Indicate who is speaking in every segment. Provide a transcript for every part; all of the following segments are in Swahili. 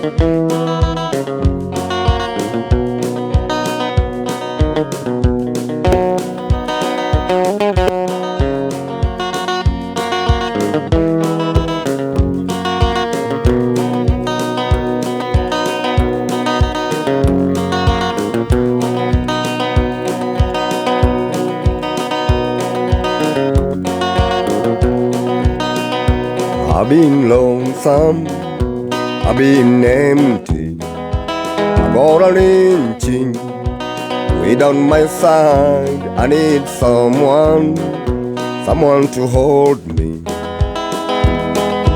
Speaker 1: I've been lonesome, I've been empty, I'm all lynching. Way down my side, I need someone to hold me.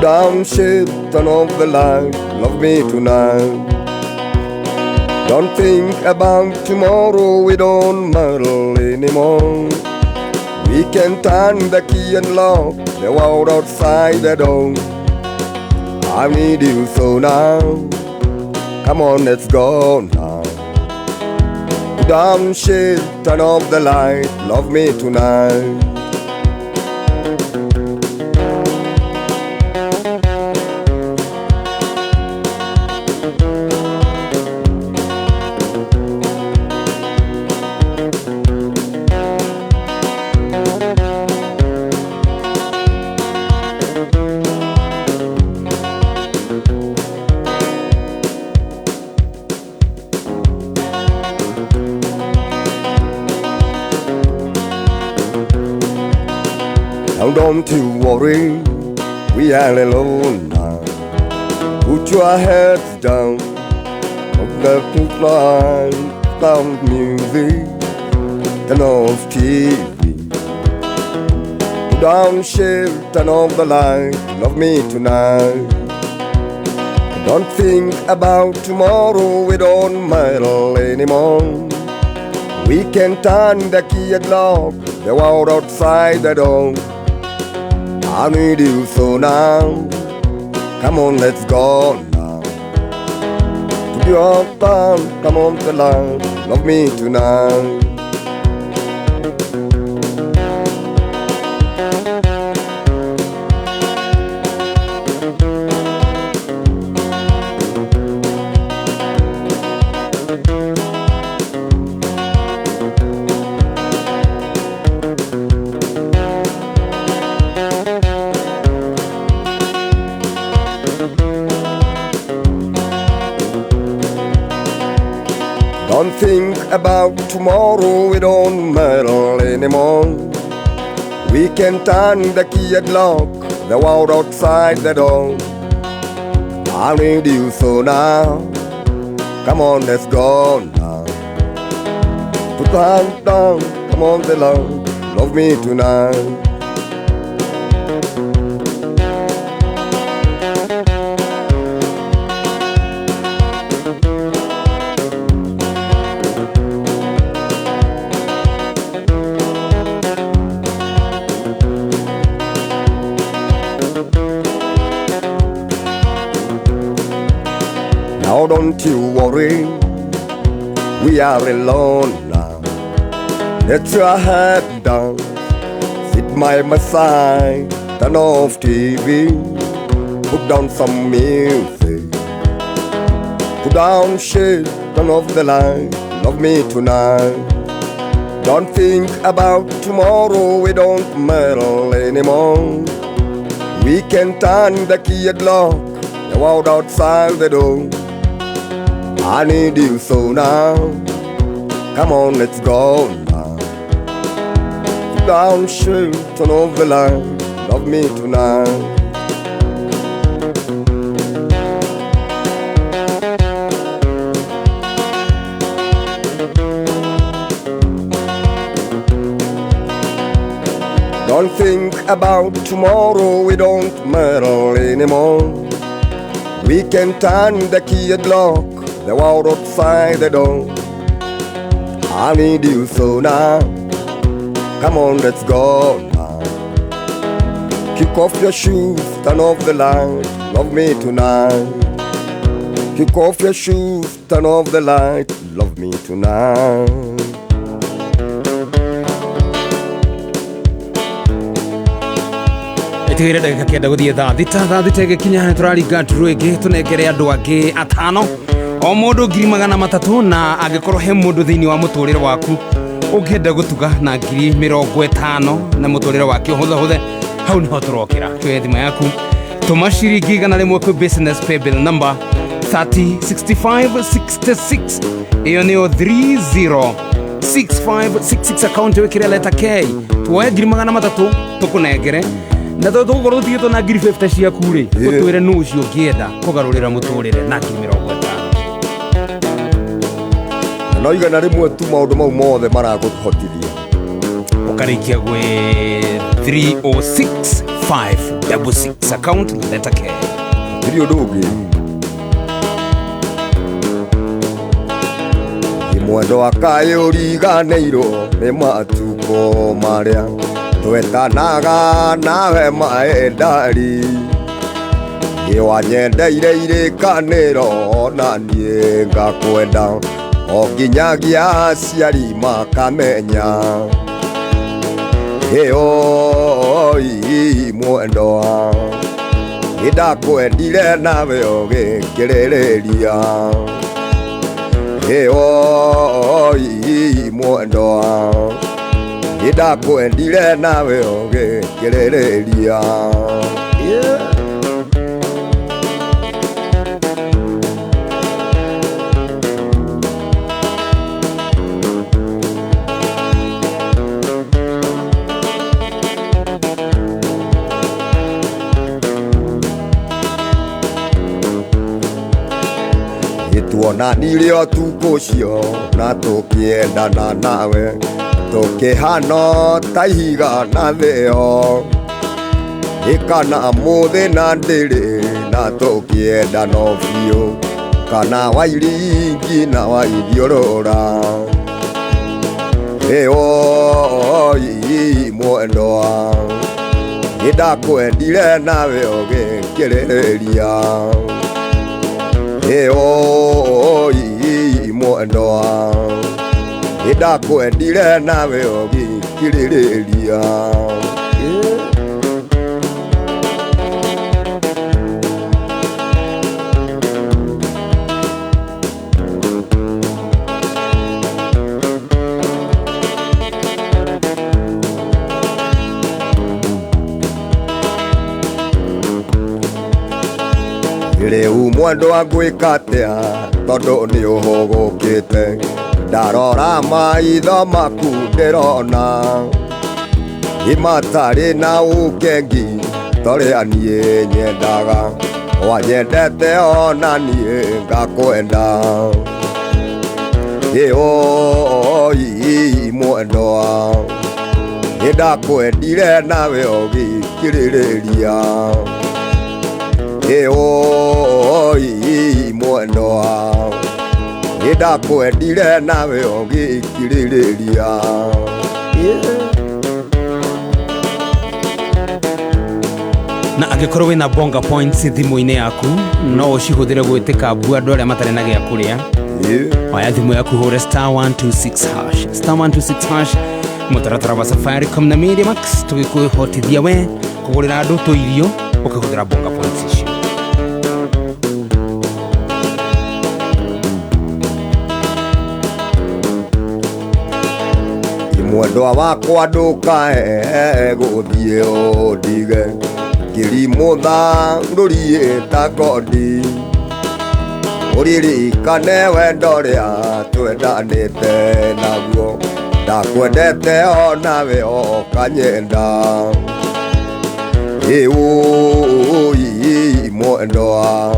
Speaker 1: Down shit, turn off the light, love me tonight. Don't think about tomorrow, we don't meddle anymore. We can turn the key and lock the world outside the door. I need you so now. Come on, let's go now. Dumb shit, turn off the light, love me tonight. Now don't you worry, we are alone now. Put your heads down, of the line, sound music, turn off TV. Put down shit, turn off the light, love me tonight. Don't think about tomorrow, we don't meddle anymore. We can turn the key and lock the world outside the door. I need you so now. Come on, let's go now. Put your thumb, come on the line, love me tonight. Don't think about tomorrow, we don't meddle anymore. We can turn the key and lock the world outside the door. I need you so now. Come on, let's go now. Put your hand down, come on the love me tonight. Now don't you worry, we are alone now. Let your head down, sit by my side, turn off TV, put down some music, put down shit, turn off the light, love me tonight. Don't think about tomorrow, we don't meddle anymore. We can turn the key and lock the world outside the door. I need you so now. Come on, let's go now. Put down shit, turn off the light, love me tonight. Don't think about tomorrow, we don't meddle anymore. We can turn the key and lock the world outside the door. I need you so now. Come on, let's go now. Kick off your shoes, turn off the light, love me tonight. Kick off your shoes, turn off the light, love me tonight.
Speaker 2: Tugire ndagika kenda guthie thaa thita gikinya turaringa ndruingi tunengere andu angi atano o mundu 300,000 na angikorwo he mundu thiini wa muturire waku ungienda gutuga na 50,000 na muturire wake huthe hau niho turokira kioya thima yaku tuma ciringi 100 kwi business pay bill number 306566 iyo niyo 306566 account wikire letter K tuoye 300,000 tukunengere na tugukorwo tutigitwo na 50 ciaku ri utwire nu ucio ngienda kugarurira muturire na 50,000
Speaker 1: no igana rimwe tu maundu mau mothe maraguhotithia
Speaker 2: ukarikia gwe 306566 account letter K
Speaker 1: ndio ndugu imwendo akayuriganeiro ni matuko maria twetanaga nawe maendari iwanyendeire irikaniro na nie ngakwenda o nginyagia aciari makamenya mwendwa ndakwendire nawe ũgĩkĩrĩrĩria mwendwa ndakwendire nawe ũgĩkĩrĩrĩria tuona nilio tukucio na tukiendana nawe tukihano taihiga na thio ikana muthi na ndiri na tukiendana biu kana wairingi na waithiorora mwendwa ndakwendire nawe ũgĩkĩrĩrĩria mwendwa ndakwendire nawe ũgĩkĩrĩrĩria rĩu mwendwa ngwĩka atĩa tondũ nĩ ũhũgũkĩte ndarora maitho maku ndĩrona imatarĩ na ũkengi torĩa niĩ nyendaga wanyendete ona niĩ ngakwenda mwendwa ndakwendire nawe ũgĩkĩrĩrĩria mwendwa ndakwendire nawe ũgĩkĩrĩrĩria
Speaker 2: na angikorwo wina bonga points thimu-inĩ yaku no ũcihũthĩre gwĩtĩka mbu andũ arĩa matarĩ na gĩa kũrĩa oya thimũ yaku hũre *126# mũtaratara wa Safaricom na Media Max tũgĩkwĩhotithia we kũgũrĩra andũ tũirio ũkĩhũthĩra bonga points icio
Speaker 1: mwendwa wakwa ndũkae gũthiĩ ũndige ngĩrimũtha ndũriĩ ta kondi ũririkane wendo ũrĩa twendanĩte naguo ndakwendete onawe okanyenda mwendwa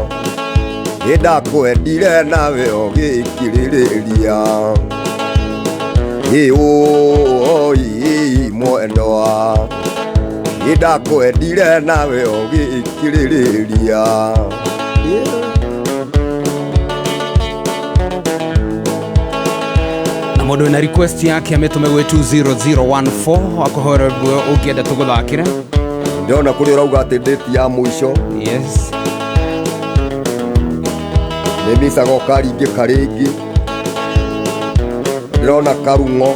Speaker 1: ndakwendire nawe ũgĩkĩrĩrĩria mwendwa ndakwendire nawe ũgĩkĩrĩrĩria
Speaker 2: na mũndũ wĩna request yake amĩtũme gwĩ 20014 akũhora ũngĩenda tũgũthakĩre
Speaker 1: ndĩrona kũrĩa ũrauga atĩ ndĩti ya mũico
Speaker 2: yes
Speaker 1: nĩ micaga ũkaringĩka rĩngĩ ndĩrona karung'o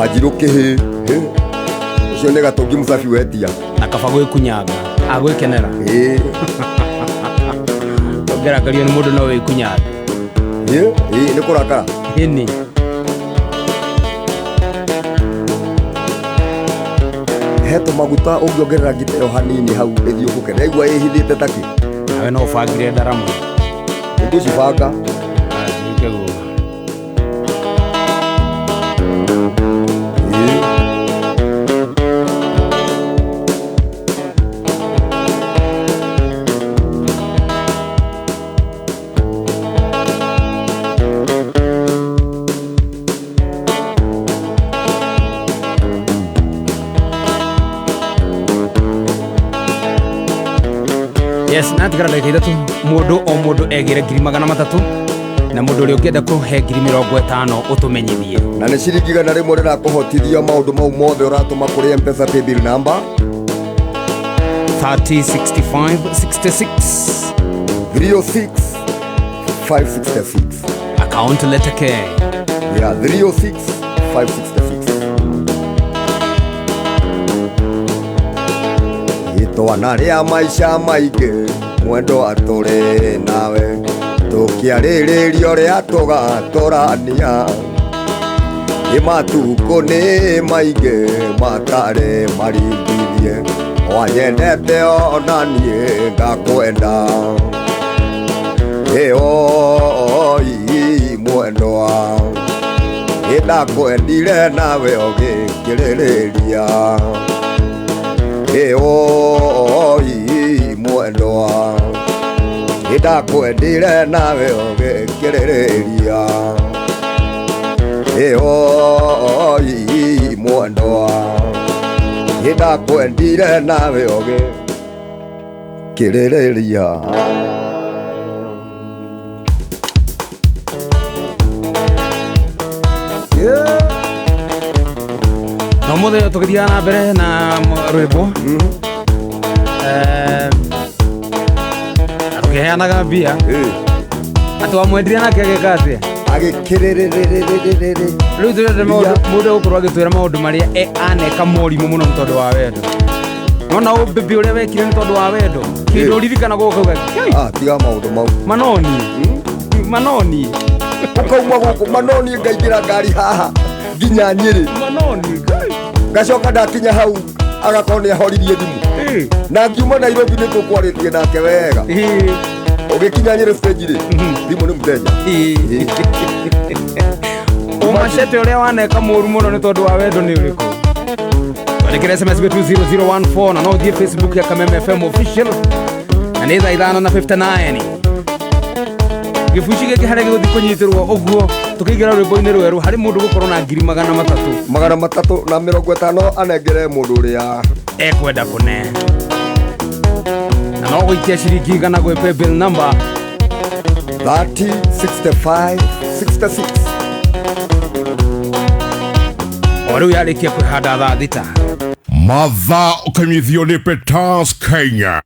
Speaker 1: Wanjiru kihi ucio nĩ Gatungi Musabi wetia
Speaker 2: na kaba gwĩkunyanga agwĩkenera ongerakario nĩ mũndũ no wĩkunyanga
Speaker 1: nĩ kũrakara
Speaker 2: ini
Speaker 1: heto maguta ũngĩongerera ngiteo hanini hau ĩthiũkũke naigua ĩhithĩte taki
Speaker 2: nawe no ũbangire ndarama
Speaker 1: nĩngũcibanga
Speaker 2: yes natigara ndagĩka ithatũ mũndũ o mũndũ egĩre 300 na mũndũ ũrĩa ũngĩenda kũhe 50 ũtũmenyithie
Speaker 1: na nĩ ciringi 100 rĩrakũhotithia maũndũ mau mothe ũratũma kũrĩ M-Pesa paybill number
Speaker 2: 306566
Speaker 1: 306-566
Speaker 2: account letter K
Speaker 1: 306-566 itwana rĩa maica maingĩ mwendo atũrĩ nawe tũkĩarĩrĩrio rĩa tũgatũrania matukũ nĩ maingĩ matarĩ maringithie wanyendete ona niĩ ngakwenda ĩoi mwendwa nĩndakwendire nawe ũgĩkĩrĩrĩria ĩoi mwendwa nĩndakwendire nawe ũgĩkĩrĩrĩria ĩoi mwendwa nĩndakwendire nawe ũgĩkĩrĩrĩria
Speaker 2: no mũthenya tũgĩthiaga na mbere na rwĩmbo atũkĩheanaga mbia atĩ wamwendirie nake agĩka atĩa
Speaker 1: agĩkĩrĩrĩrĩrĩrĩrĩ
Speaker 2: rĩu tũrenda mũndũ gũkorwo agĩtwĩra maũndũ marĩa aneka morimũ mũno nĩ tondũ wa wendo nona ũmbĩmbĩ ũrĩa wekire nĩ tondũ wa wendo kĩndũ ũririkana gũkauga
Speaker 1: tiga maũndũ mau
Speaker 2: manoni
Speaker 1: ũkauma gũkũ manoni ngaingĩra ngari haha nginya Nyĩrĩ ngacoka ndakinya hau agakorwo nĩ ahoririe thimũ na ngiuma Nairobi nĩ tũkwarĩtie nake wega ũgĩkinya Nyĩrĩ stage-rĩ thimũ nĩ mũteja
Speaker 2: ũmacete ũrĩa waneka mũru mũno nĩ tondũ wa wendo nĩ ũrĩkũ twandĩkĩre SMS 20014 na no ũthiĩ Facebook ya Kameme FM official na nĩ thaa 5:59 gĩbuci gĩkĩ harĩa gĩgũthiĩ kũnyitĩrwo ũguo tũkĩingĩra rwĩmbo-inĩ rwerũ harĩ mũndũ gũkorwo na
Speaker 1: 350 anengere mũndũ ũrĩa
Speaker 2: ekwenda kũne na no gũikia ciringi 100 gwĩ paybill number
Speaker 1: 306566
Speaker 2: o rĩu yarĩkia kwĩhanda thaa thita
Speaker 3: mathaa ũkanyithio nĩ Peters Kenya.